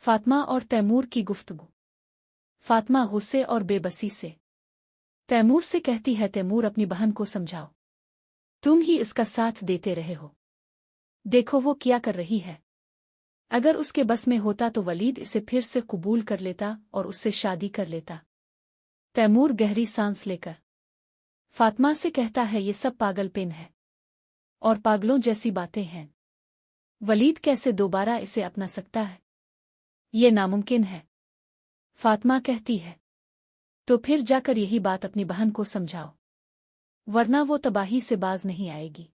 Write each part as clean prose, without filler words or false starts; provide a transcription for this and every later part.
फातिमा और तैमूर की गुफ्तगू। फातिमा गुस्से और बेबसी से तैमूर से कहती है, तैमूर अपनी बहन को समझाओ, तुम ही इसका साथ देते रहे हो, देखो वो क्या कर रही है। अगर उसके बस में होता तो वलीद इसे फिर से कबूल कर लेता और उससे शादी कर लेता। तैमूर गहरी सांस लेकर फातिमा से कहता है, ये सब पागलपन है और पागलों जैसी बातें हैं। वलीद कैसे दोबारा इसे अपना सकता है, ये नामुमकिन है। फातिमा कहती है, तो फिर जाकर यही बात अपनी बहन को समझाओ, वरना वो तबाही से बाज नहीं आएगी।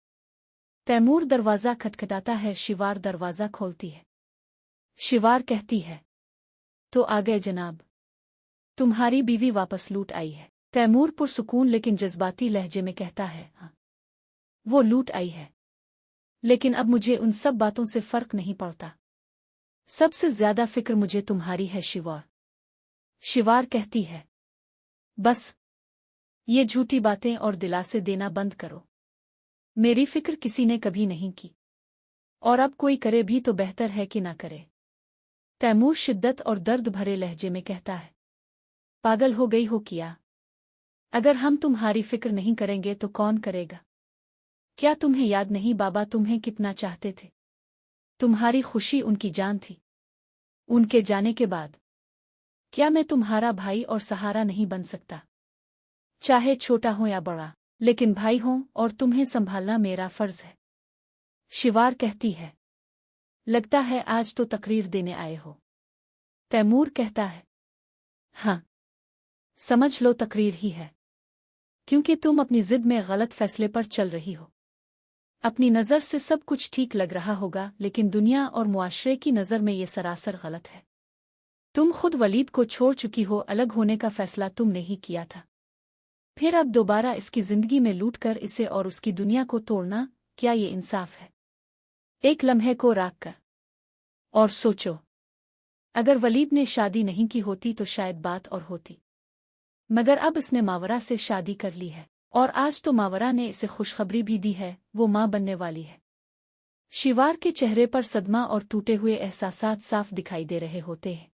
तैमूर दरवाज़ा खटखटाता है, शिवार दरवाज़ा खोलती है। शिवार कहती है, तो आ गए जनाब, तुम्हारी बीवी वापस लूट आई है। तैमूर पुरसुकून लेकिन जज्बाती लहजे में कहता है, हाँ वो लूट आई है, लेकिन अब मुझे उन सब बातों से फर्क नहीं पड़ता। सबसे ज्यादा फिक्र मुझे तुम्हारी है शिवार। शिवार कहती है, बस ये झूठी बातें और दिलासे देना बंद करो। मेरी फिक्र किसी ने कभी नहीं की, और अब कोई करे भी तो बेहतर है कि ना करे। तैमूर शिद्दत और दर्द भरे लहजे में कहता है, पागल हो गई हो क्या? अगर हम तुम्हारी फिक्र नहीं करेंगे तो कौन करेगा? क्या तुम्हें याद नहीं बाबा तुम्हें कितना चाहते थे? तुम्हारी खुशी उनकी जान थी। उनके जाने के बाद क्या मैं तुम्हारा भाई और सहारा नहीं बन सकता? चाहे छोटा हो या बड़ा, लेकिन भाई हो और तुम्हें संभालना मेरा फर्ज है। शिवार कहती है, लगता है आज तो तकरीर देने आए हो। तैमूर कहता है, हाँ समझ लो तकरीर ही है, क्योंकि तुम अपनी जिद में गलत फैसले पर चल रही हो। अपनी नज़र से सब कुछ ठीक लग रहा होगा, लेकिन दुनिया और मुआशरे की नज़र में ये सरासर गलत है। तुम खुद वलीद को छोड़ चुकी हो, अलग होने का फैसला तुमने ही किया था। फिर अब दोबारा इसकी जिंदगी में लूटकर इसे और उसकी दुनिया को तोड़ना, क्या ये इंसाफ है? एक लम्हे को राख कर और सोचो, अगर वलीद ने शादी नहीं की होती तो शायद बात और होती, मगर अब इसने मावरा से शादी कर ली है, और आज तो मावरा ने इसे खुशखबरी भी दी है, वो मां बनने वाली है। शिवार के चेहरे पर सदमा और टूटे हुए एहसासात साफ दिखाई दे रहे होते हैं।